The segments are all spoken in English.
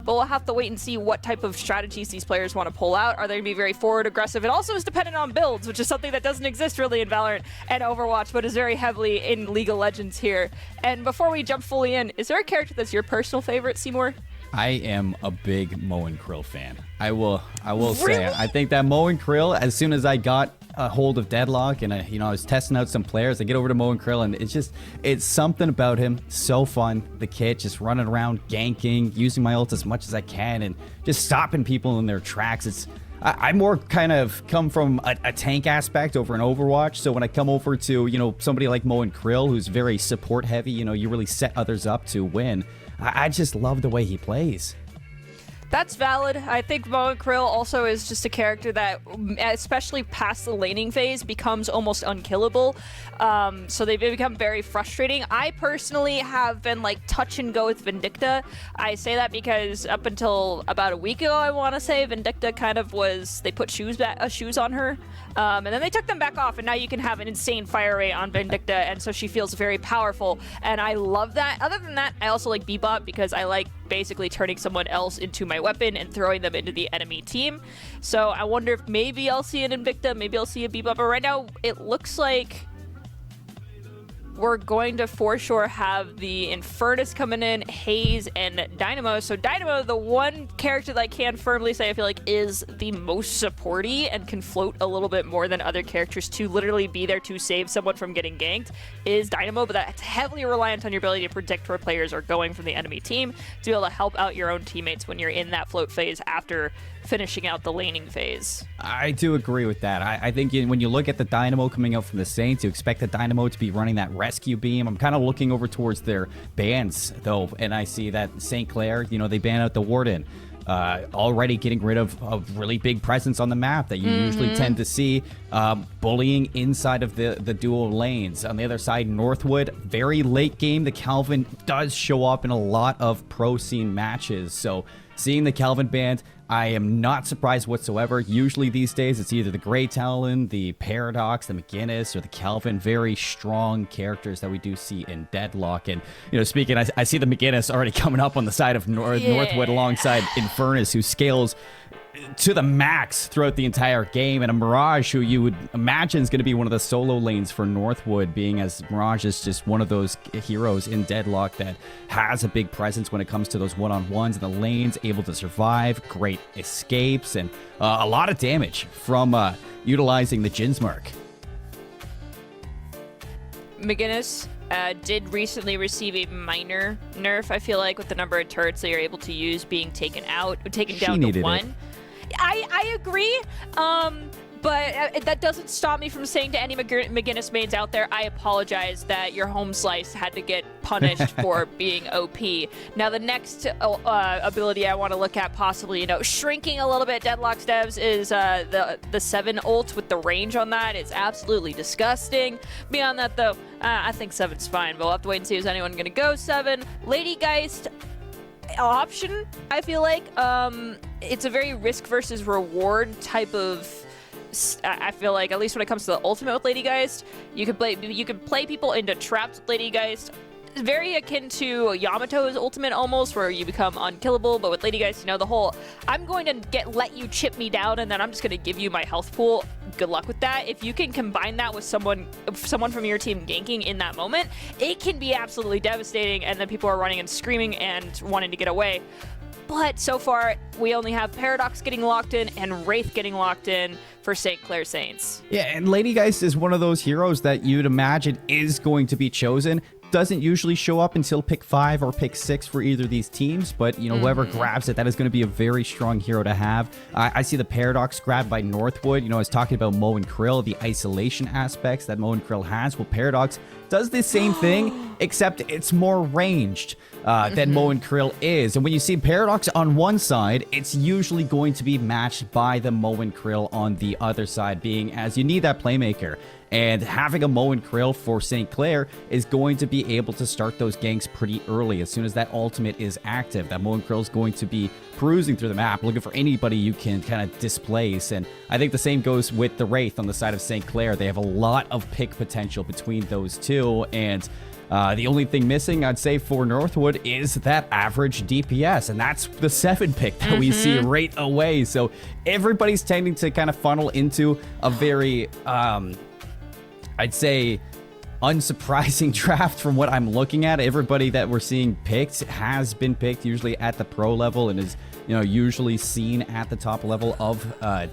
but we'll have to wait and see what type of strategies these players want to pull out. Are they going to be very forward aggressive? It also is dependent on builds, which is something that doesn't exist really in Valorant and Overwatch, but is very heavily in League of Legends here. And before we jump fully in, is there a character that's your personal favorite, CMoore? I am a big Moe and Krill fan. I will Really? say, I think that Moe and Krill, as soon as I got a hold of Deadlock and I was testing out some players, I get over to Moe and Krill, and it's something about him. So fun. The kid just running around, ganking, using my ult as much as I can, and just stopping people in their tracks. I more kind of come from a tank aspect over in Overwatch. So when I come over to, somebody like Moe and Krill, who's very support heavy, you really set others up to win. I just love the way he plays. That's valid. I think Moe and Krill also is just a character that, especially past the laning phase, becomes almost unkillable. So they become very frustrating. I personally have been like touch and go with Vindicta. I say that because up until about a week ago, I want to say, Vindicta kind of was, they put shoes on her. And then they took them back off, and now you can have an insane fire rate on Vindicta, and so she feels very powerful, and I love that. Other than that, I also like Bebop because I like basically turning someone else into my weapon and throwing them into the enemy team. So I wonder if maybe I'll see an Invicta, maybe I'll see a Bebop, but right now it looks like we're going to for sure have the Infernus coming in, Haze, and Dynamo. So Dynamo, the one character that I can firmly say I feel like is the most supporty and can float a little bit more than other characters to literally be there to save someone from getting ganked, is Dynamo, but that's heavily reliant on your ability to predict where players are going from the enemy team to be able to help out your own teammates when you're in that float phase after finishing out the laning phase. I do agree with that. I think when you look at the Dynamo coming out from the Saints, you expect the Dynamo to be running that rescue beam. I'm kind of looking over towards their bans, though, and I see that St. Clair, they ban out the Warden. Already getting rid of a really big presence on the map that you usually tend to see, bullying inside of the dual lanes. On the other side, Northwood, very late game, the Calvin does show up in a lot of pro scene matches. So seeing the Calvin banned, I am not surprised whatsoever. Usually these days, it's either the Grey Talon, the Paradox, the McGinnis, or the Calvin. Very strong characters that we do see in Deadlock. And, speaking, I see the McGinnis already coming up on the side of Northwood alongside Infernus, who scales to the max throughout the entire game, and a Mirage who you would imagine is going to be one of the solo lanes for Northwood, being as Mirage is just one of those heroes in Deadlock that has a big presence when it comes to those one-on-ones and the lanes, able to survive, great escapes, and a lot of damage from utilizing the Jinsmark. McGinnis did recently receive a minor nerf, I feel like, with the number of turrets that you're able to use being taken down to 1. I agree, but that doesn't stop me from saying to any McGinnis mains out there, I apologize that your home slice had to get punished for being OP. Now, the next ability I want to look at, possibly, shrinking a little bit Deadlock's devs, is the 7 ult with the range on that. It's absolutely disgusting. Beyond that, though, I think 7's fine, but we'll have to wait and see if anyone going to go 7. Lady Geist option, I feel like. It's a very risk versus reward type of, I feel like, at least when it comes to the ultimate with Lady Geist, you can play people into traps with Lady Geist. Very akin to Yamato's ultimate almost, where you become unkillable, but with Lady Geist, the whole, I'm going to let you chip me down and then I'm just going to give you my health pool. Good luck with that. If you can combine that with someone from your team ganking in that moment, it can be absolutely devastating, and then people are running and screaming and wanting to get away. But so far, we only have Paradox getting locked in and Wraith getting locked in for St. Clair Saints. Yeah, and Lady Geist is one of those heroes that you'd imagine is going to be chosen. Doesn't usually show up until pick 5 or pick 6 for either of these teams, but whoever grabs it, that is going to be a very strong hero to have. I see the Paradox grabbed by Northwood. I was talking about Moe and Krill, the isolation aspects that Moe and Krill has. Well, Paradox does the same thing, except it's more ranged than Moe and Krill is. And when you see Paradox on one side, it's usually going to be matched by the Moe and Krill on the other side, being as you need that playmaker. And having a Moe and Krill for St. Clair is going to be able to start those ganks pretty early. As soon as that ultimate is active, that Moe and Krill is going to be perusing through the map, looking for anybody you can kind of displace. And I think the same goes with the Wraith on the side of St. Clair. They have a lot of pick potential between those two. And the only thing missing, I'd say, for Northwood is that average DPS, and that's the 7 pick that we see right away. So everybody's tending to kind of funnel into a very, I'd say, unsurprising draft from what I'm looking at. Everybody that we're seeing picked has been picked usually at the pro level and is, usually seen at the top level of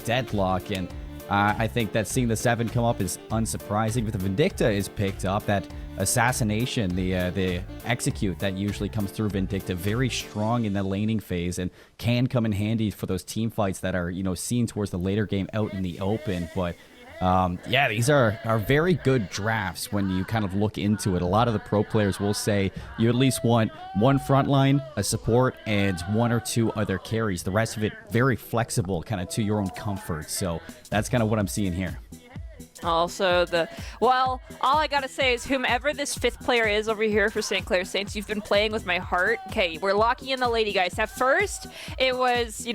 Deadlock. And I think that seeing the 7 come up is unsurprising. But the Vindicta is picked up, that assassination, the execute that usually comes through Vindicta, very strong in the laning phase and can come in handy for those team fights that are, seen towards the later game out in the open. But yeah, these are very good drafts when you kind of look into it. A lot of the pro players will say you at least want one frontline, a support, and 1 or 2 other carries. The rest of it very flexible, kind of to your own comfort. So that's kind of what I'm seeing here. Also, all I gotta say is whomever this 5th player is over here for St. Clair Saints, you've been playing with my heart. Okay, we're locking in the lady guys. At first, it was,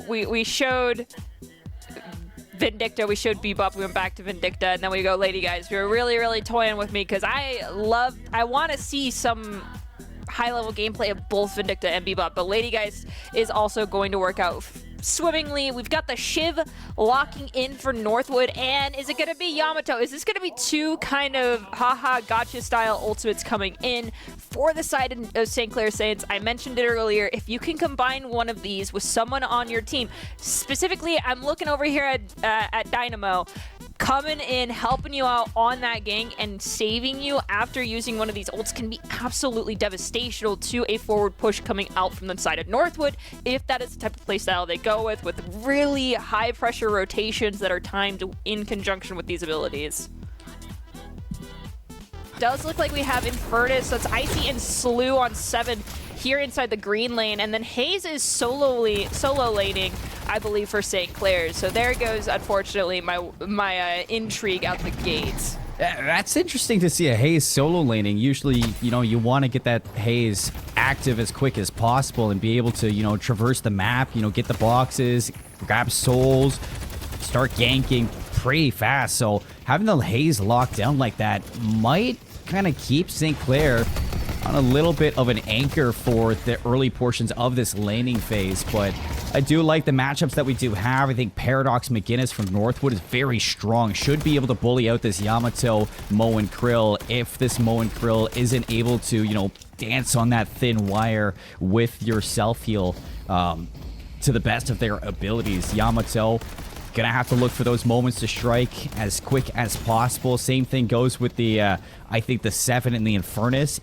we showed Vindicta, we showed Bebop, we went back to Vindicta, and then we go lady guys. You're really, really toying with me because I want to see some high-level gameplay of both Vindicta and Bebop, but lady guys is also going to work out swimmingly. We've got the Shiv locking in for Northwood, and is it going to be Yamato? Is this going to be 2 kind of haha gotcha style ultimates coming in for the side of St. Clair Saints? I mentioned it earlier. If you can combine one of these with someone on your team, specifically, I'm looking over here at Dynamo, coming in, helping you out on that gank and saving you after using one of these ults can be absolutely devastational to a forward push coming out from the side of Northwood, if that is the type of playstyle they go with really high pressure rotations that are timed in conjunction with these abilities. Does look like we have Infernus, that's Icy and Slew on 7 here inside the green lane, and then Hayes is solo laning, I believe, for St. Clair. So there goes, unfortunately, my intrigue out the gates. That's interesting to see a Hayes solo laning. Usually, you want to get that Hayes active as quick as possible and be able to, traverse the map, get the boxes, grab souls, start ganking pretty fast. So having the Hayes locked down like that might kind of keep St. Clair on a little bit of an anchor for the early portions of this laning phase. But I do like the matchups that we do have. I think Paradox McGinnis from Northwood is very strong. Should be able to bully out this Yamato, Moe, and Krill if this Moe and Krill isn't able to, dance on that thin wire with your self-heal to the best of their abilities. Yamato gonna have to look for those moments to strike as quick as possible. Same thing goes with the, I think, the 7 and the Infernus.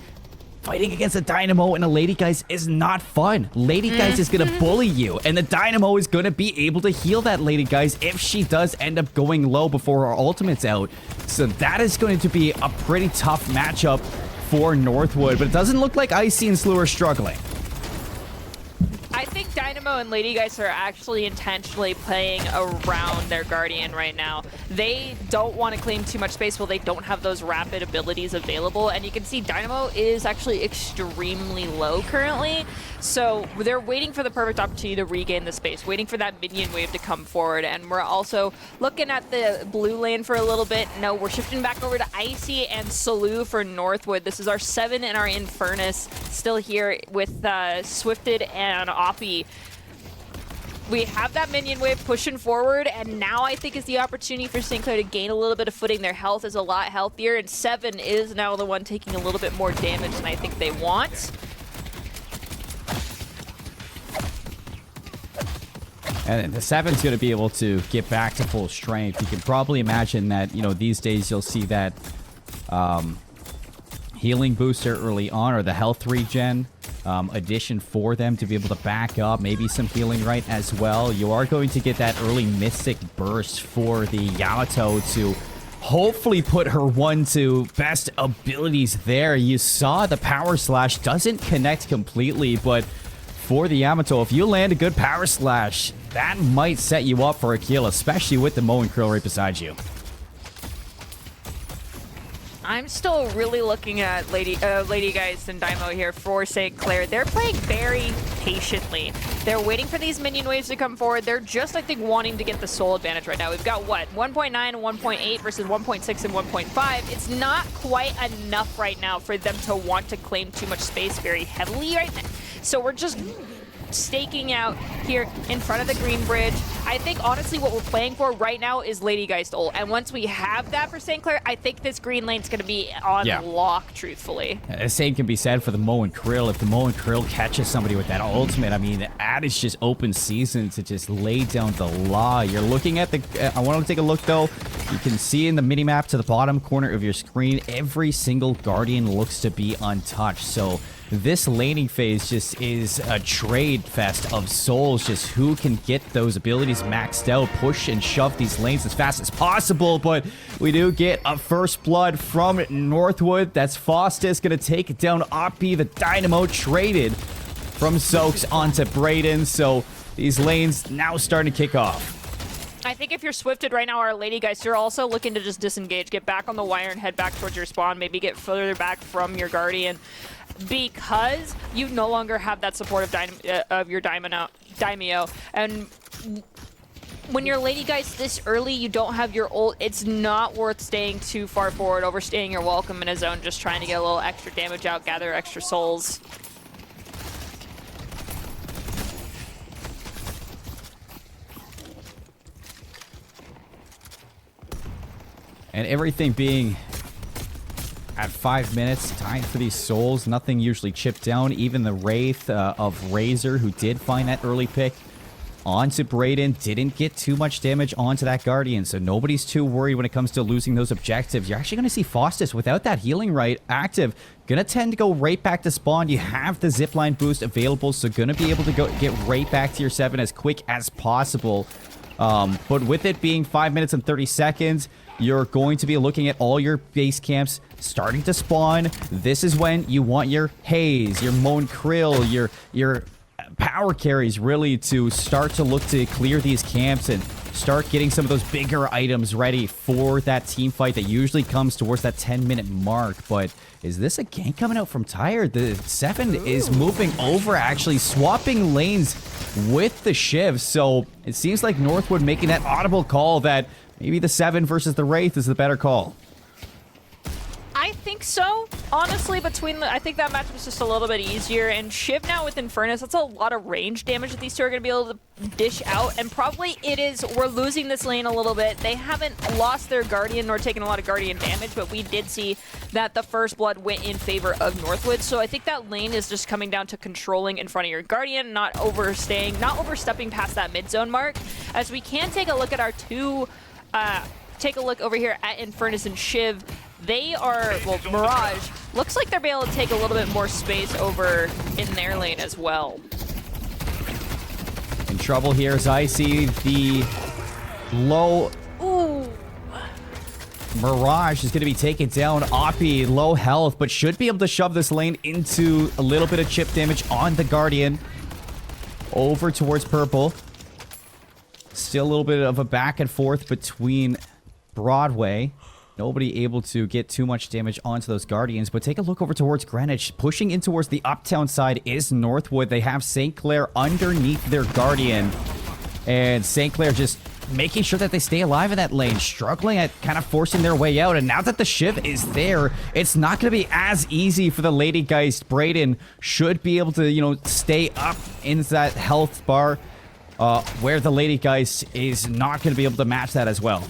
Fighting against a Dynamo and a Lady Guys is not fun. Lady Guys is going to bully you, and the Dynamo is going to be able to heal that Lady Guys if she does end up going low before her ultimate's out. So that is going to be a pretty tough matchup for Northwood, but it doesn't look like Icy and Slew are struggling. I think Dynamo and Lady Guys are actually intentionally playing around their Guardian right now. They don't want to claim too much space while they don't have those rapid abilities available, and you can see Dynamo is actually extremely low currently, so they're waiting for the perfect opportunity to regain the space, waiting for that minion wave to come forward. And we're also looking at the blue lane for a little bit. No, we're shifting back over to Icy and Slew for Northwood. This is our 7 and our Infernus still here with Swifted and Oppie. We have that minion wave pushing forward, and now I think is the opportunity for St. Clair to gain a little bit of footing. Their health is a lot healthier, and 7 is now the one taking a little bit more damage than I think they want. And the 7's going to be able to get back to full strength. You can probably imagine that, these days you'll see that healing booster early on, or the health regen addition for them to be able to back up, maybe some healing right as well. You are going to get that early Mystic Burst for the Yamato to hopefully put her 1 to best abilities there. You saw the Power Slash doesn't connect completely, but for the Yamato, if you land a good Power Slash, that might set you up for a kill, especially with the Moe and Krill right beside you. I'm still really looking at Lady Geist and Daimo here for St. Clair. They're playing very patiently. They're waiting for these minion waves to come forward. They're just, I think, wanting to get the soul advantage right now. We've got, what, 1.9 and 1.8 versus 1.6 and 1.5. It's not quite enough right now for them to want to claim too much space very heavily right now. So we're just staking out here in front of the green bridge. I think, honestly, what we're playing for right now is Lady Geist ult. And once we have that for St. Clair, I think this green lane's going to be on lock, truthfully. The same can be said for the Mo and Krill. If the Mo and Krill catches somebody with that ultimate, I mean, that is just open season to just lay down the law. You're looking at the... I want to take a look, though. You can see in the minimap to the bottom corner of your screen, every single Guardian looks to be untouched. So this laning phase just is a trade fest of souls, just who can get those abilities maxed out, push and shove these lanes as fast as possible. But we do get a first blood from Northwood. That's Faustus gonna take down Oppie. The Dynamo traded from Soaks onto Brayden. So these lanes now starting to kick off. I think if you're swifted right now, our Lady Geist, you're also looking to just disengage, get back on the wire and head back towards your spawn, maybe get further back from your Guardian, because you no longer have that support of your Daimyo. And when you're Lady Geist this early, you don't have your ult. It's not worth staying too far forward, overstaying your welcome in a zone, just trying to get a little extra damage out, gather extra souls. And everything being at 5 minutes, time for these souls. Nothing usually chipped down. Even the Wraith of Razor, who did find that early pick onto Brayden, didn't get too much damage onto that Guardian. So nobody's too worried when it comes to losing those objectives. You're actually going to see Faustus without that healing right active. Going to tend to go right back to spawn. You have the zipline boost available, so going to be able to get right back to your 7 as quick as possible. But with it being 5 minutes and 30 seconds, you're going to be looking at all your base camps starting to spawn. This is when you want your Haze, your Moan Krill, your power carries really to start to look to clear these camps and start getting some of those bigger items ready for that team fight that usually comes towards that 10-minute mark. But is this a gank coming out from Tired? The 7 is moving over, actually swapping lanes with the Shiv. So it seems like Northwood making that audible call that maybe the 7 versus the Wraith is the better call. I think so. Honestly, I think that match was just a little bit easier. And Shiv now with Infernus, that's a lot of range damage that these two are going to be able to dish out. And probably we're losing this lane a little bit. They haven't lost their Guardian nor taken a lot of Guardian damage, but we did see that the first blood went in favor of Northwood. So I think that lane is just coming down to controlling in front of your Guardian, not overstepping past that mid-zone mark. As we can take a look at our two... take a look over here at Infernus and Shiv. They are, well, Mirage, looks like they're able to take a little bit more space over in their lane as well. In trouble here as I see the low... Ooh. Mirage is going to be taken down. Oppie, low health, but should be able to shove this lane into a little bit of chip damage on the Guardian. Over towards Purple. Still a little bit of a back and forth between Broadway. Nobody able to get too much damage onto those Guardians, but take a look over towards Greenwich. Pushing in towards the uptown side is Northwood. They have St. Clair underneath their Guardian. And St. Clair just making sure that they stay alive in that lane, struggling at kind of forcing their way out. And now that the Shiv is there, it's not going to be as easy for the Lady Geist. Brayden should be able to, stay up in that health bar, where the Lady Geist is not going to be able to match that as well.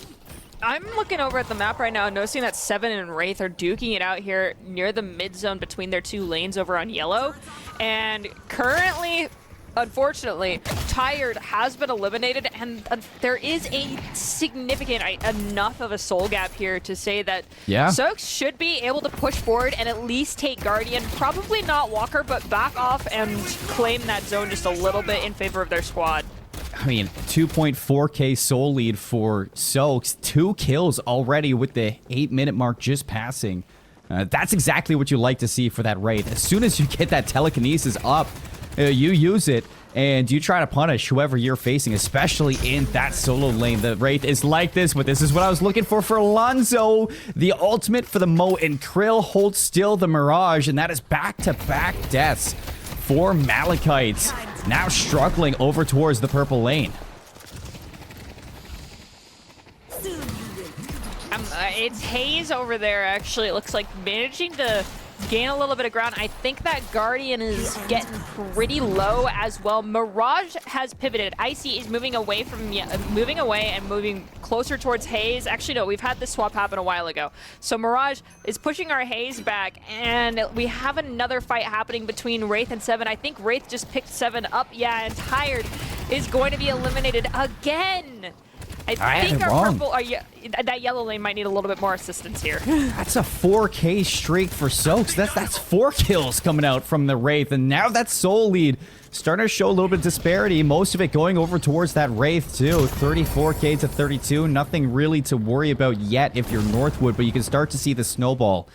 I'm looking over at the map right now, noticing that 7 and Wraith are duking it out here near the mid zone between their two lanes over on yellow. And currently, unfortunately, Tired has been eliminated, and there is a significant enough of a soul gap here to say that Soaks should be able to push forward and at least take Guardian. Probably not Walker, but back off and claim that zone just a little bit in favor of their squad. I mean, 2.4k soul lead for Soaks. 2 kills already with the 8-minute mark just passing. That's exactly what you like to see for that raid. As soon as you get that telekinesis up, you use it, and you try to punish whoever you're facing, especially in that solo lane. The Wraith is like this, but this is what I was looking for Alonso. The ultimate for the Mo, and Krill holds still the Mirage, and that is back-to-back deaths for Malachite. Now struggling over towards the purple lane. It's Haze over there, actually. It looks like managing to gain a little bit of ground. I think that Guardian is getting pretty low as well. Mirage has pivoted. Icy is moving away and moving closer towards Haze. Actually, no, we've had this swap happen a while ago. So Mirage is pushing our Haze back, and we have another fight happening between Wraith and Seven. I think Wraith just picked Seven up. Yeah, and Tired is going to be eliminated again. I think our purple, that yellow lane might need a little bit more assistance here. That's a 4K streak for Soaks. That's 4 kills coming out from the Wraith, and now that soul lead starting to show a little bit of disparity. Most of it going over towards that Wraith too. 34K to 32. Nothing really to worry about yet if you're Northwood, but you can start to see the snowball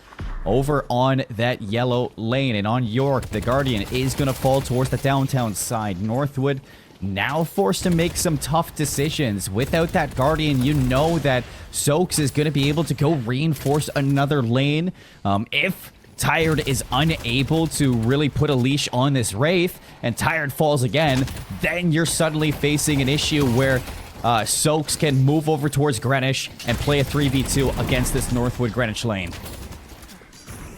over on that yellow lane. And on York, the Guardian is going to fall towards the downtown side. Northwood now forced to make some tough decisions. Without that Guardian, you know that Soaks is going to be able to go reinforce another lane. If Tired is unable to really put a leash on this Wraith, and Tired falls again, then you're suddenly facing an issue where Soaks can move over towards Greenwich and play a 3v2 against this Northwood Greenwich lane.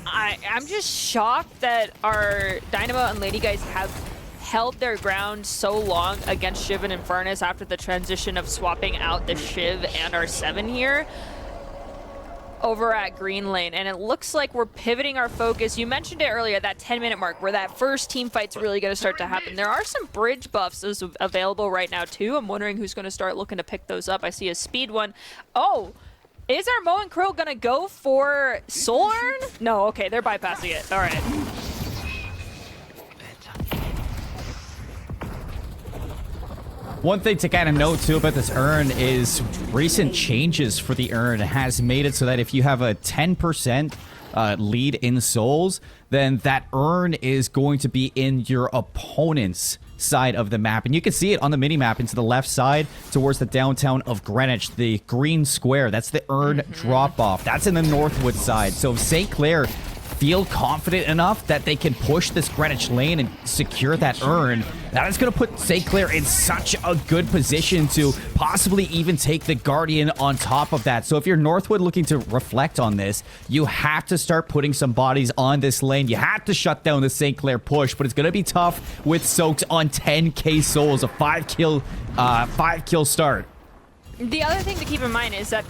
I'm just shocked that our Dynamo and Lady Guys have held their ground so long against Shiv and Infernus after the transition of swapping out the Shiv and our 7 here over at Green Lane. And it looks like we're pivoting our focus. You mentioned it earlier, that 10-minute mark where that first team fight's really going to start to happen. There are some bridge buffs available right now too. I'm wondering who's going to start looking to pick those up. I see a speed one. Oh, is our Mo and Krill going to go for Soul Urn? No, okay, they're bypassing it. All right. One thing to kind of note too about this urn is recent changes for the urn has made it so that if you have a 10% lead in souls, then that urn is going to be in your opponent's side of the map. And you can see it on the mini-map into the left side towards the downtown of Greenwich, the green square. That's the urn drop-off. That's in the Northwood side. So if St. Clair feel confident enough that they can push this Greenwich lane and secure that urn, that is going to put St. Clair in such a good position to possibly even take the Guardian on top of that. So if you're Northwood looking to reflect on this, you have to start putting some bodies on this lane. You have to shut down the St. Clair push, but it's going to be tough with Soaks on 10k souls, a 5 kill start. The other thing to keep in mind is that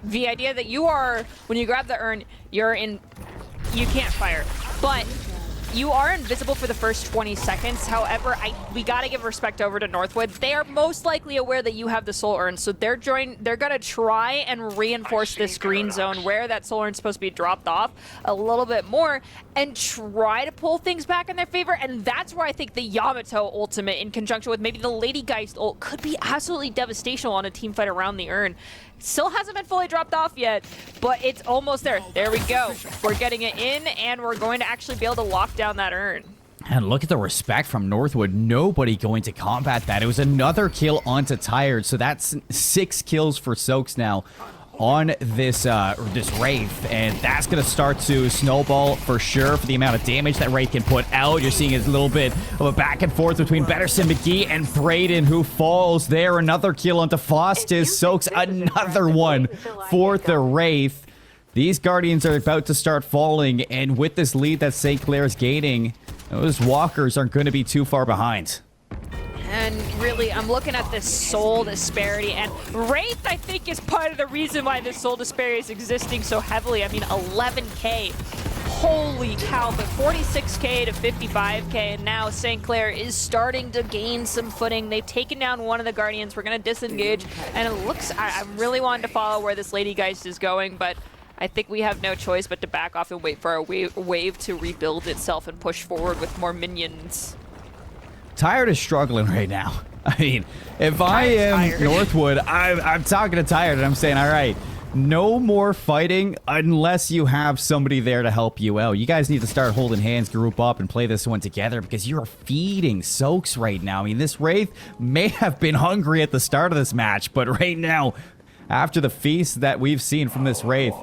the idea that you are, when you grab the urn, you can't fire, but you are invisible for the first 20 seconds. However, we gotta give respect over to Northwood. They are most likely aware that you have the soul urn, so they're gonna try and reinforce this green zone where that soul urn is supposed to be dropped off a little bit more and try to pull things back in their favor. And that's where I think the Yamato ultimate in conjunction with maybe the Lady Geist ult could be absolutely devastational on a team fight around the urn. Still hasn't been fully dropped off yet, but it's almost there. There we go. We're getting it in, and we're going to actually be able to lock down that urn. And look at the respect from Northwood. Nobody going to combat that. It was another kill onto Tired, so that's 6 kills for Soaks now on this Wraith, and that's going to start to snowball for sure for the amount of damage that Wraith can put out. You're seeing a little bit of a back and forth between Betterson McGee and Braden, who falls there. Another kill onto Fostis. Soaks another one for the Wraith. These Guardians are about to start falling, and with this lead that St. Clair is gaining, those Walkers aren't going to be too far behind. And really, I'm looking at this soul disparity, and Wraith, I think, is part of the reason why this soul disparity is existing so heavily. I mean, 11k. Holy cow, but 46k to 55k, and now St. Clair is starting to gain some footing. They've taken down one of the Guardians. We're going to disengage, and it looks, I'm really wanting to follow where this Lady Geist is going, but I think we have no choice but to back off and wait for our wave to rebuild itself and push forward with more minions. Tired is struggling right now. I mean, if I am Northwood, I'm talking to Tired and I'm saying, all right, No more fighting unless you have somebody there to help you out. You guys need to start holding hands, group up, and play this one together because you are feeding Soaks right now. I mean, this Wraith may have been hungry at the start of this match, but right now, after the feast that we've seen from this Wraith,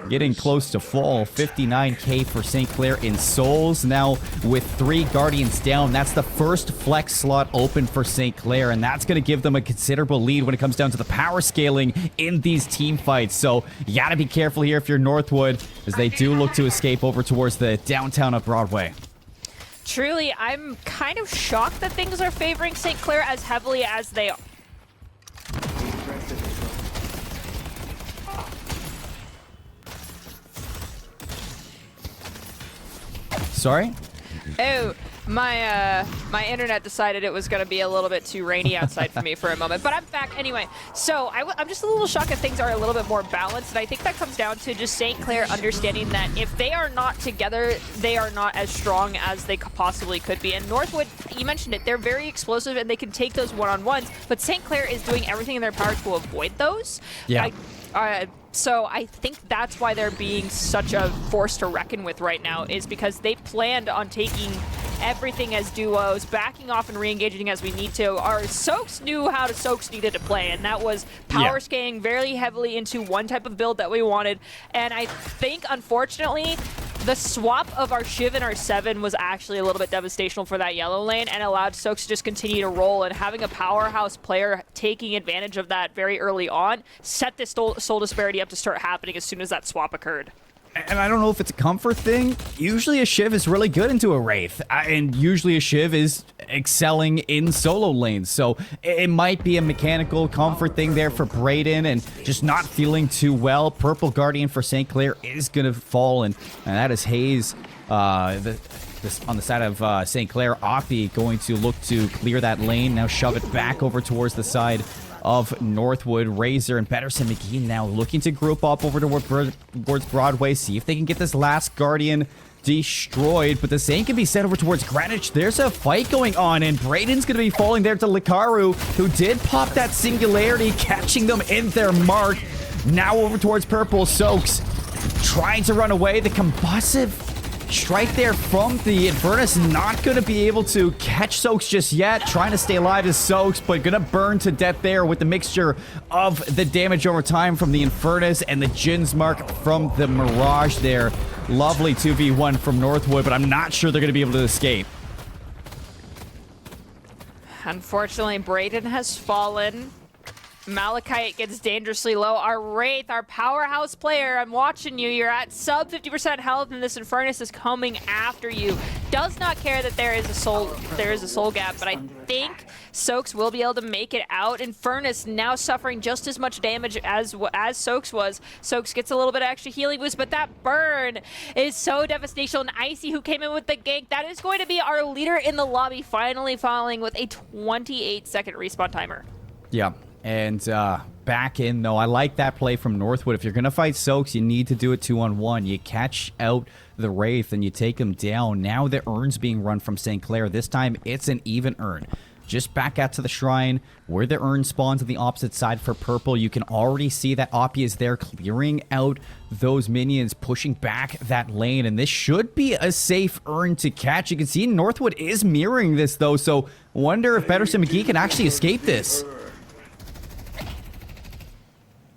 getting close to full, 59k for St. Clair in souls. Now, with 3 Guardians down, that's the first flex slot open for St. Clair, and that's going to give them a considerable lead when it comes down to the power scaling in these team fights. So, you got to be careful here if you're Northwood, as they do look to escape over towards the downtown of Broadway. Truly, I'm kind of shocked that things are favoring St. Clair as heavily as they are. Sorry? Oh, my internet decided it was going to be a little bit too rainy outside for me for a moment, but I'm back anyway. So I'm just a little shocked that things are a little bit more balanced, and I think that comes down to just St. Clair understanding that if they are not together, they are not as strong as they possibly could be. And Northwood, you mentioned it, they're very explosive and they can take those one-on-ones, but St. Clair is doing everything in their power to avoid those. Yeah. So I think that's why they're being such a force to reckon with right now, is because they planned on taking everything as duos, backing off and re-engaging as we need to. Our Soaks knew how Soaks needed to play, and that was power scaling very heavily into one type of build that we wanted. And I think, unfortunately, the swap of our Shiv and our 7 was actually a little bit devastational for that yellow lane and allowed Soaks to just continue to roll, and having a powerhouse player taking advantage of that very early on set this soul disparity up to start happening as soon as that swap occurred. And I don't know if it's a comfort thing. Usually a Shiv is really good into a Wraith, and usually a Shiv is excelling in solo lanes. So it might be a mechanical comfort thing there for Brayden and just not feeling too well. Purple Guardian for St. Clair is going to fall, and that is Hayes on the side of St. Clair. Oppie going to look to clear that lane, now shove it back over towards the side of Northwood. Razor and Pedersen McGee now looking to group up over towards Broadway, see if they can get this last Guardian destroyed, but the same can be sent over towards Greenwich. There's a fight going on, and Brayden's going to be falling there to Likaru, who did pop that singularity, catching them in their mark. Now over towards Purple. Soaks trying to run away. The combustive strike there from the Infernus, not going to be able to catch Soaks just yet. Trying to stay alive is Soaks, but going to burn to death there with the mixture of the damage over time from the Infernus and the Jin's mark from the Mirage there. Lovely 2v1 from Northwood, but I'm not sure they're going to be able to escape. Unfortunately, Brayden has fallen. Malachite gets dangerously low. Our Wraith, our powerhouse player, I'm watching you. You're at sub 50% health, and this Infernus is coming after you. Does not care that there is a soul gap, but I think Soaks will be able to make it out. Infernus now suffering just as much damage as Soaks was. Soaks gets a little bit of extra healing boost, but that burn is so devastational. And Icy, who came in with the gank, that is going to be our leader in the lobby, finally falling with a 28-second respawn timer. Yeah. And back in, though, I like that play from Northwood. If you're going to fight Soaks, you need to do it 2-on-1. You catch out the Wraith and you take him down. Now the urn's being run from St. Clair. This time, it's an even urn. Just back out to the shrine where the urn spawns on the opposite side for Purple. You can already see that Oppie is there clearing out those minions, pushing back that lane. And this should be a safe urn to catch. You can see Northwood is mirroring this, though. So wonder if Pedersen McGee can actually escape this.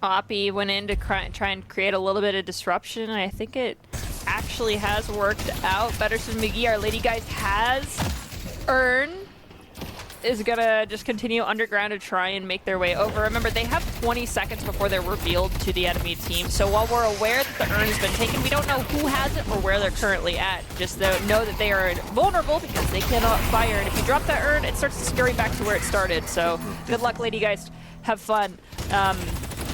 Oppie went in to try and create a little bit of disruption, and I think it actually has worked out. Pedersen McGee, our Lady Guys, has Urn, is gonna just continue underground to try and make their way over. Remember, they have 20 seconds before they're revealed to the enemy team, so while we're aware that the Urn has been taken, we don't know who has it or where they're currently at. Just know that they are vulnerable because they cannot fire, and if you drop that Urn, it starts to scurry back to where it started. So good luck, Lady Guys. Have fun.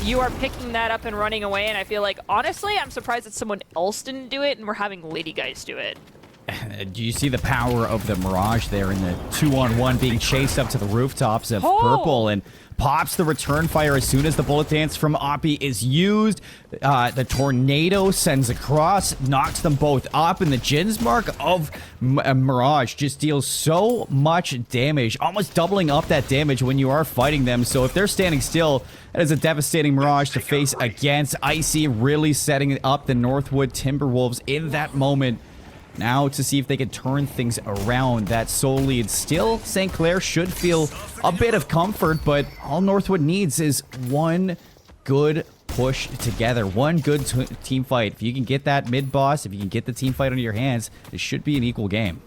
You are picking that up and running away, and I feel like, honestly, I'm surprised that someone else didn't do it, and we're having Lady Guys do it. Do you see the power of the Mirage there in the 2-on-1 being chased up to the rooftops of Purple and pops the return fire as soon as the bullet dance from Oppie is used. The tornado sends across, knocks them both up, and the Jin's mark of Mirage just deals so much damage, almost doubling up that damage when you are fighting them. So if they're standing still, that is a devastating Mirage to face against. Icy really setting up the Northwood Timberwolves in that moment. Now to see if they can turn things around. That sole lead still, St. Clair should feel a bit of comfort, but all Northwood needs is one good push together, one good team fight. If you can get that mid boss, if you can get the team fight under your hands, it should be an equal game.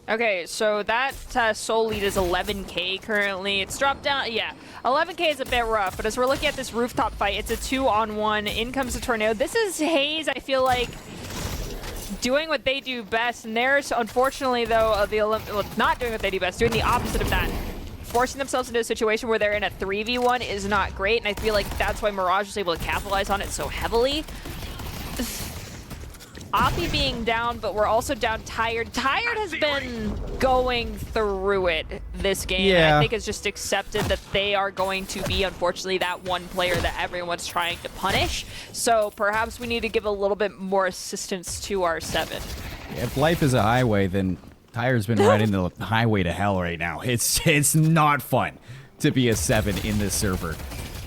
Okay, so that sole lead is 11k currently. It's dropped down. Yeah, 11k is a bit rough, but as we're looking at this rooftop fight, it's a 2-on-1. In comes the tornado. This is Hayes, I feel like, doing what they do best, and they're unfortunately though not doing what they do best, doing the opposite of that. Forcing themselves into a situation where they're in a 3v1 is not great, and I feel like that's why Mirage was able to capitalize on it so heavily. Oppie being down, but we're also down Tired. Tired has been going through it this game. Yeah. And I think it's just accepted that they are going to be, unfortunately, that one player that everyone's trying to punish. So perhaps we need to give a little bit more assistance to our 7. If life is a highway, then Tired's been riding the highway to hell right now. It's not fun to be a 7 in this server.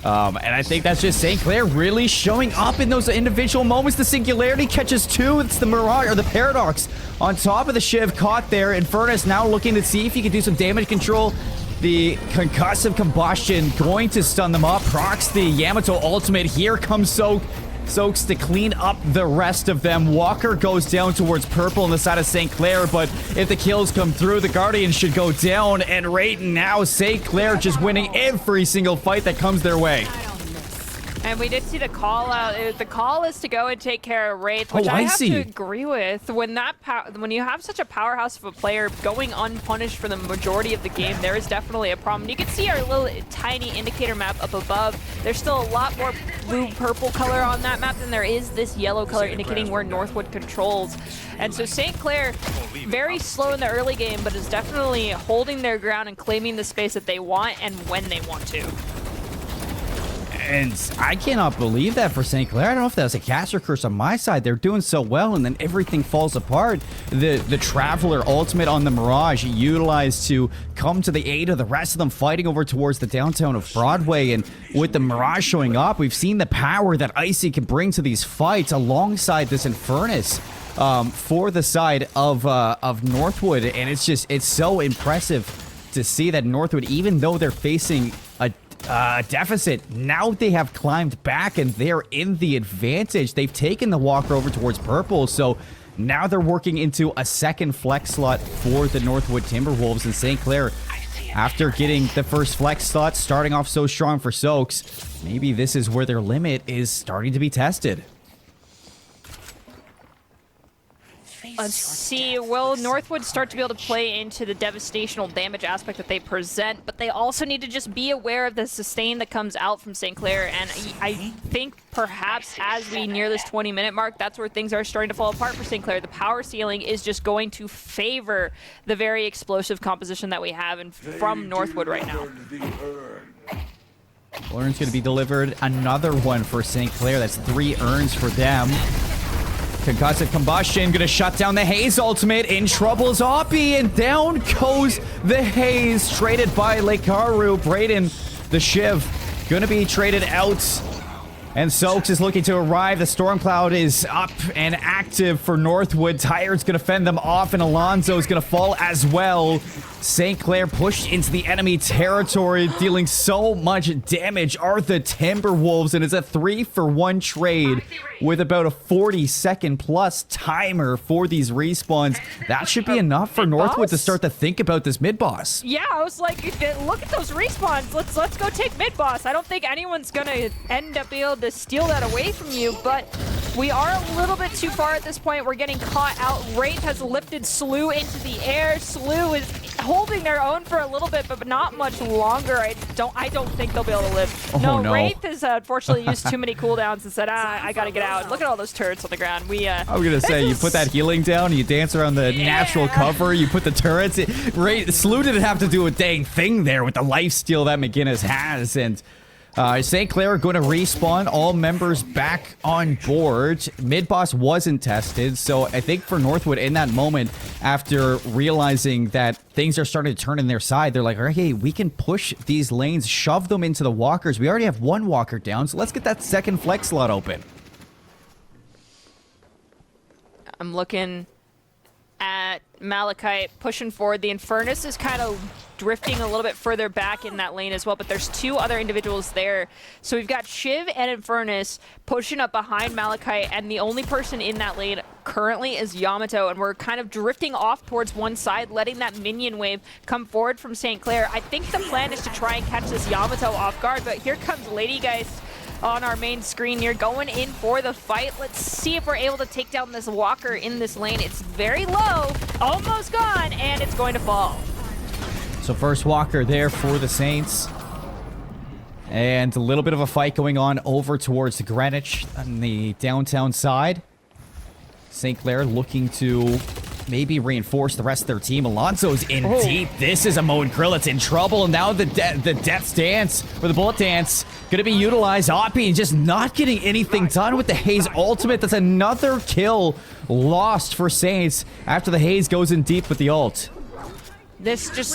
And I think that's just St. Clair really showing up in those individual moments. The Singularity catches 2. It's the Mirage, or the Paradox, on top of the Shiv, caught there. Infernus now looking to see if he can do some damage control. The Concussive Combustion going to stun them up. Procs the Yamato ultimate. Here comes Soaks to clean up the rest of them. Walker goes down towards Purple on the side of St. Clair, but if the kills come through, the Guardian should go down, and right now, St. Clair just winning every single fight that comes their way. And we did see the call out. The call is to go and take care of Wraith, which I have to agree with. When you have such a powerhouse of a player going unpunished for the majority of the game, there is definitely a problem. You can see our little tiny indicator map up above. There's still a lot more blue-purple color on that map than there is this yellow color indicating where Northwood controls. And so St. Clair, very slow in the early game, but is definitely holding their ground and claiming the space that they want and when they want to. And I cannot believe that for St. Clair. I don't know if that was a caster curse on my side. They're doing so well, and then everything falls apart. The Traveler ultimate on the Mirage utilized to come to the aid of the rest of them fighting over towards the downtown of Broadway. And with the Mirage showing up, we've seen the power that Icy can bring to these fights alongside this Infernus for the side of Northwood. And it's so impressive to see that Northwood, even though they're facing a deficit, now they have climbed back and they're in the advantage. They've taken the walker over towards Purple, so now they're working into a second flex slot for the Northwood Timberwolves. And St. Clair, after getting the first flex slot, starting off so strong for Soaks, maybe this is where their limit is starting to be tested. Let's see, will Northwood start to be able to play into the devastational damage aspect that they present, but they also need to just be aware of the sustain that comes out from St. Clair, and I think perhaps as we near this 20-minute mark, that's where things are starting to fall apart for St. Clair. The power ceiling is just going to favor the very explosive composition that we have from Northwood right now. Urn's going to be delivered. Another one for St. Clair. That's 3 urns for them. Concussive Combustion gonna shut down the Hayes ultimate. In trouble is Oppie, and down goes the Hayes, traded by Lekaru. Braden, the Shiv, gonna be traded out. And Soaks is looking to arrive. The Storm Cloud is up and active for Northwood. Tired's gonna fend them off, and Alonso is gonna fall as well. St. Clair pushed into the enemy territory, dealing so much damage are the Timberwolves, and it's a 3-for-1 trade with about a 40-second plus timer for these respawns. That should be enough for Northwood to start to think about this mid-boss. Yeah, I was like, look at those respawns. Let's go take mid-boss. I don't think anyone's gonna end up being able to steal that away from you, but We are a little bit too far at this point. We're getting caught out. Wraith has lifted Slew into the air. Slew is holding their own for a little bit, but not much longer. I don't think they'll be able to live. Oh, no. Wraith has unfortunately used too many cooldowns and said, I gotta get out. Look at all those turrets on the ground. I was gonna say, you put that healing down, you dance around the natural cover, you put the turrets. Slew didn't have to do a dang thing there with the lifesteal that McGinnis has, and St. Clair are going to respawn all members back on board. Mid-boss wasn't tested, so I think for Northwood in that moment, after realizing that things are starting to turn in their side, they're like, hey, we can push these lanes, shove them into the walkers. We already have one walker down, so let's get that second flex slot open. I'm looking at Malachite pushing forward. The Infernus is kind of drifting a little bit further back in that lane as well, but there's two other individuals there. So we've got Shiv and Infernus pushing up behind Malachite, and the only person in that lane currently is Yamato, and we're kind of drifting off towards one side, letting that minion wave come forward from St. Clair. I think the plan is to try and catch this Yamato off guard, but here comes Ladygeist on our main screen here, going in for the fight. Let's see if we're able to take down this walker in this lane. It's very low, almost gone, and it's going to fall. So first walker there for the Saints. And a little bit of a fight going on over towards Greenwich on the downtown side. St. Clair looking to maybe reinforce the rest of their team. Alonso's in deep. This is a Mo and Krill. It's in trouble. And now the Death's Dance, or the Bullet Dance, going to be utilized. Oppie just not getting anything done with the Haze ultimate. That's another kill lost for Saints after the Haze goes in deep with the ult. This just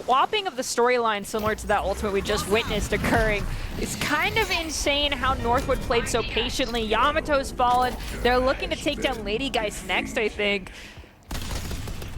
swapping of the storyline similar to that ultimate we just witnessed occurring. It's kind of insane how Northwood played so patiently. Yamato's fallen. They're looking to take down Ladygeist next, I think.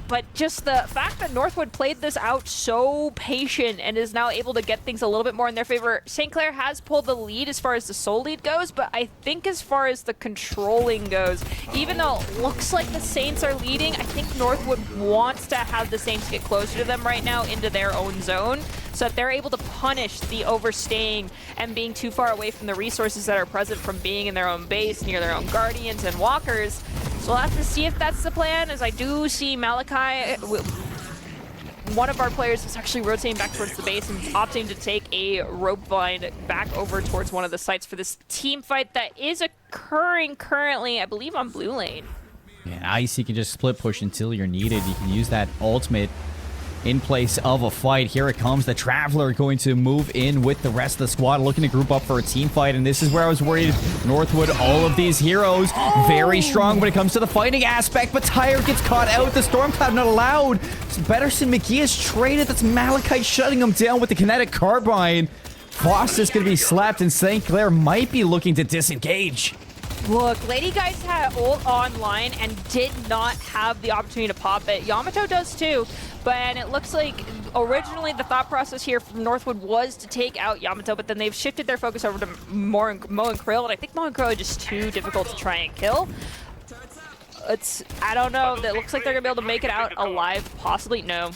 But just the fact that Northwood played this out so patient and is now able to get things a little bit more in their favor. St. Clair has pulled the lead as far as the soul lead goes, but I think as far as the controlling goes, even though it looks like the Saints are leading, I think Northwood wants to have the Saints get closer to them right now into their own zone, so that they're able to punish the overstaying and being too far away from the resources that are present from being in their own base, near their own guardians and walkers. So we'll have to see if that's the plan, as I do see Malachi, one of our players is actually rotating back towards the base and opting to take a rope vine back over towards one of the sites for this team fight that is occurring currently, I believe, on blue lane. Yeah, Ice, you can just split push until you're needed. You can use that ultimate in place of a fight. Here it comes. The Traveler going to move in with the rest of the squad, looking to group up for a team fight. And this is where I was worried. Northwood, all of these heroes, very strong when it comes to the fighting aspect, but Tyre gets caught out. The Stormcloud not allowed. Betterson McGee is traded. That's Malachite shutting him down with the kinetic carbine. Foss is going to be slapped, and St. Clair might be looking to disengage. Look, Ladygeist had ult online and did not have the opportunity to pop it. Yamato does too, but it looks like originally the thought process here from Northwood was to take out Yamato, but then they've shifted their focus over to Mo and Krill, and I think Mo and Krill are just too difficult to try and kill. I don't know. It looks like they're going to be able to make it out alive, possibly. No,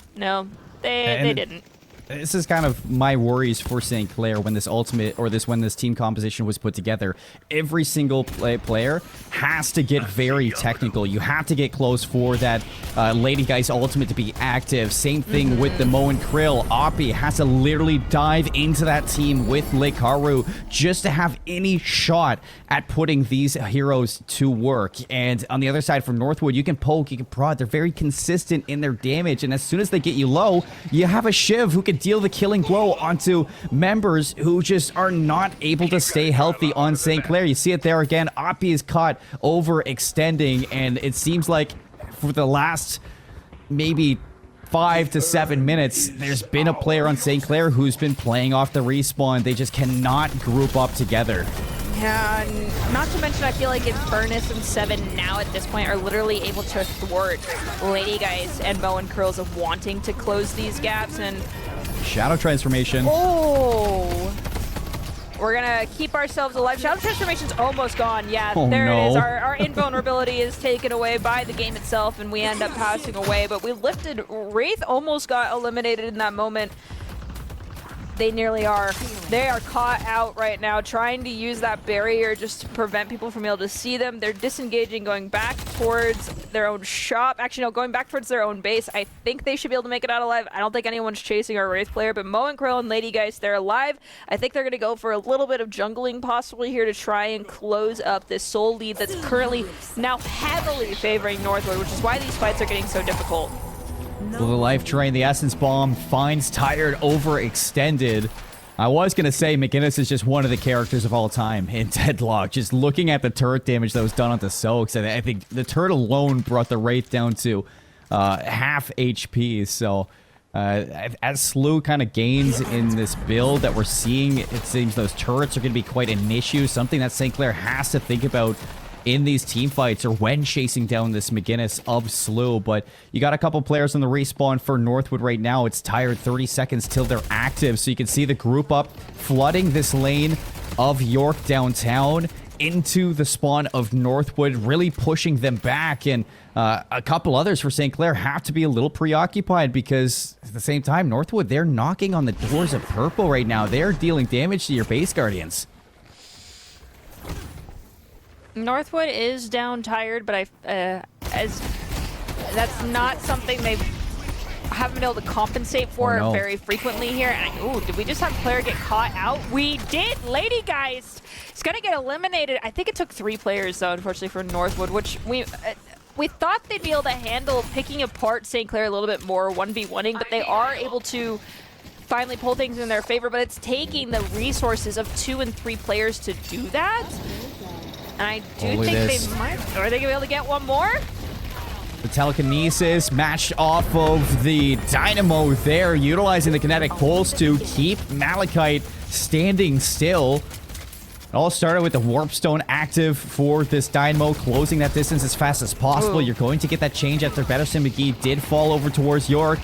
they didn't. This is kind of my worries for St. Clair when this ultimate, or when this team composition was put together. Every single player has to get very technical. You have to get close for that Ladygeist ultimate to be active. Same thing with the Mo and Krill. Oppie has to literally dive into that team with Likaru just to have any shot at putting these heroes to work. And on the other side from Northwood, you can poke, you can prod. They're very consistent in their damage, and as soon as they get you low, you have a Shiv who can deal the killing blow onto members who just are not able to stay healthy on St. Clair. You see it there again. Oppie is caught overextending, and it seems like for the last maybe 5 to 7 minutes, there's been a player on St. Clair who's been playing off the respawn. They just cannot group up together. Yeah, and not to mention, I feel like Infernus and Seven now at this point are literally able to thwart Ladygeist and Mo and Curls of wanting to close these gaps. And Shadow Transformation. Oh, we're gonna keep ourselves alive. Shadow Transformation's almost gone. Yeah, oh, there no. it is. Our invulnerability is taken away by the game itself, and we end up passing away. But we lifted. Wraith almost got eliminated in that moment. They nearly are. They are caught out right now, trying to use that barrier just to prevent people from being able to see them. They're disengaging, going back towards their own shop. Actually, no, going back towards their own base. I think they should be able to make it out alive. I don't think anyone's chasing our Wraith player, but Mo and Krill and Lady Geist, they're alive. I think they're going to go for a little bit of jungling possibly here to try and close up this soul lead that's currently now heavily favoring Northwood, which is why these fights are getting so difficult. Well, the life drain, the essence bomb finds Tired overextended. I was going to say McGinnis is just one of the characters of all time in Deadlock. Just looking at the turret damage that was done onto Soaks, I think the turret alone brought the Wraith down to half HP. So as Slew kind of gains in this build that we're seeing, it seems those turrets are going to be quite an issue. Something that St. Clair has to think about in these team fights or when chasing down this McGinnis of Slew. But you got a couple players on the respawn for Northwood right now. It's Tired, 30 seconds till they're active. So you can see the group up flooding this lane of York downtown into the spawn of Northwood, really pushing them back. And a couple others for St. Clair have to be a little preoccupied because at the same time, Northwood, they're knocking on the doors of purple right now. They're dealing damage to your base guardians. Northwood is down Tired, but as that's not something they haven't been able to compensate for very frequently here. And ooh, did we just have Clair get caught out? We did. Lady Geist is gonna get eliminated. I think it took 3 players though, unfortunately, for Northwood, which we thought they'd be able to handle picking apart St. Clair a little bit more 1v1ing, but they are able to finally pull things in their favor. But it's taking the resources of 2 and 3 players to do that. And I do think they might. Are they going to be able to get one more? The telekinesis matched off of the Dynamo there, utilizing the kinetic pulse to keep Malachite standing still. It all started with the Warp Stone active for this Dynamo, closing that distance as fast as possible. Ooh. You're going to get that change after Betterson McGee did fall over towards York.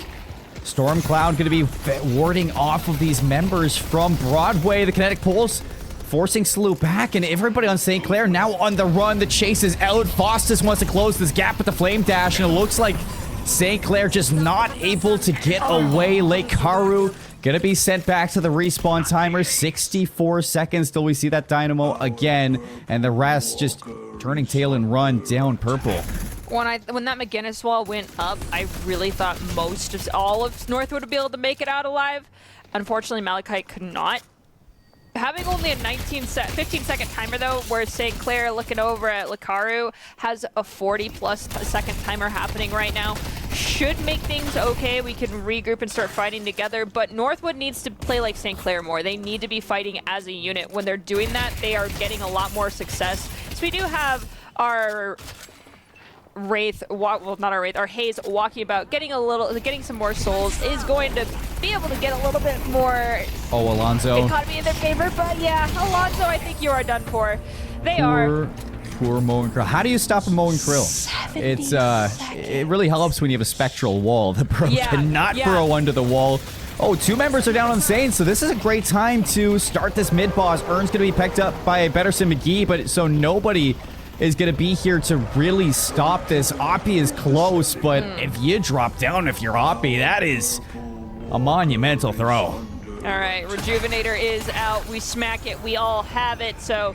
Stormcloud going to be warding off of these members from Broadway. The kinetic pulse forcing Slew back, and everybody on St. Clair now on the run. The chase is out. Faustus wants to close this gap with the Flame Dash, and it looks like St. Clair just not able to get away. Lekaru gonna be sent back to the respawn timer. 64 seconds till we see that Dynamo again, and the rest just turning tail and run down purple. When that McGinnis wall went up, I really thought most of all of Northwood would be able to make it out alive. Unfortunately, Malachite could not. Having only a 15-second timer, though, where St. Clair, looking over at Lekaru, has a 40-plus second timer happening right now, should make things okay. We can regroup and start fighting together, but Northwood needs to play like St. Clair more. They need to be fighting as a unit. When they're doing that, they are getting a lot more success. So we do have our Wraith, well, not our Wraith, our Haze walking about, getting some more souls, is going to be able to get a little bit more economy in their favor. But yeah, Alonso, I think you are done for. Poor Mo and Krill. How do you stop a Mo and Krill? It really helps when you have a spectral wall. The pro cannot throw under the wall. Oh, 2 members are down on Saints, so this is a great time to start this mid boss. Ern's going to be picked up by Betterson McGee, but so nobody is going to be here to really stop this. Oppie is close, but if you drop down, if you're Oppie, that is a monumental throw. All right, Rejuvenator is out. We smack it. We all have it. So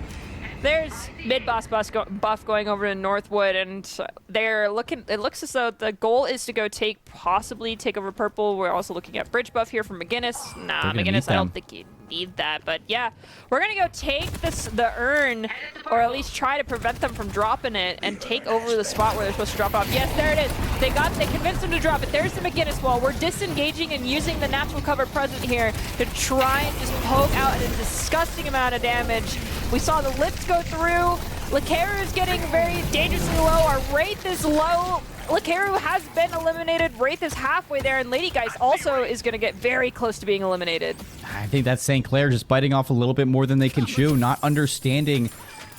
there's mid-boss buff going over to Northwood, and they're looking. It looks as though the goal is to go possibly take over purple. We're also looking at bridge buff here from McGinnis. Nah, McGinnis, I don't think you need that. But yeah, we're gonna go take the urn, or at least try to prevent them from dropping it, and take over the spot where they're supposed to drop off. Yes, there it is. They convinced them to drop it. There's the McGinnis wall. We're disengaging and using the natural cover present here to try and just poke out a disgusting amount of damage. We saw the lift go through. Lekaru is getting very dangerously low. Our Wraith is low. Lekaru has been eliminated. Wraith is halfway there, and Lady Geist also is going to get very close to being eliminated. I think that's St. Clair just biting off a little bit more than they can chew, not understanding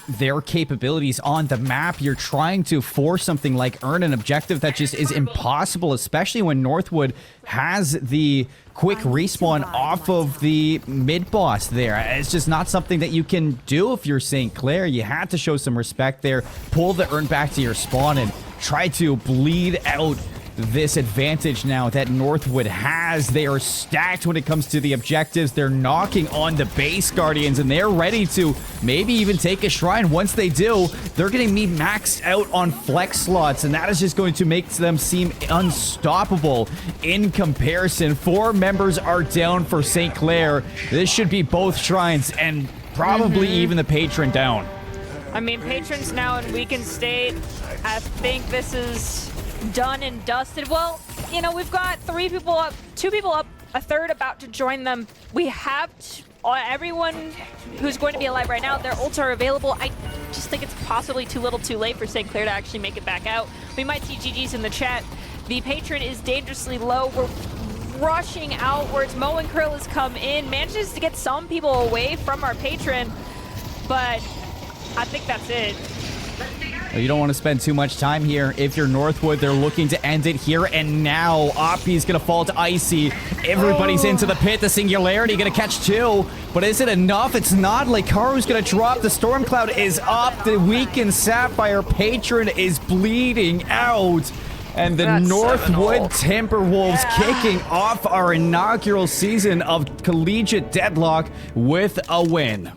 their capabilities on the map. You're trying to force something like earn an objective that just is impossible, especially when Northwood has the quick respawn off of the mid-boss there. It's just not something that you can do if you're St. Clair. You had to show some respect there, pull the urn back to your spawn, and try to bleed out this advantage now that Northwood has. They are stacked when it comes to the objectives. They're knocking on the base Guardians, and they're ready to maybe even take a shrine. Once they do, they're going to be maxed out on flex slots, and that is just going to make them seem unstoppable in comparison. 4 members are down for St. Clair. This should be both shrines and probably even the patron down. I mean, Patron's now in weakened state. I think this is done and dusted. Well, you know, we've got 3 people up, 2 people up, a third about to join them. We have everyone who's going to be alive right now, their ults are available. I just think it's possibly too little too late for St. Clair to actually make it back out. We might see GG's in the chat. The Patron is dangerously low. We're rushing outwards. Mo and Krill has come in, manages to get some people away from our Patron, but I think that's it. You don't want to spend too much time here. If you're Northwood, they're looking to end it here and now. Oppie's going to fall to Icy. Everybody's into the pit. The Singularity going to catch 2. But is it enough? It's not. Lekaru's going to drop. The Storm Cloud is up. The weakened Sapphire Patron is bleeding out. And the Northwood Timberwolves kicking off our inaugural season of Collegiate Deadlock with a win.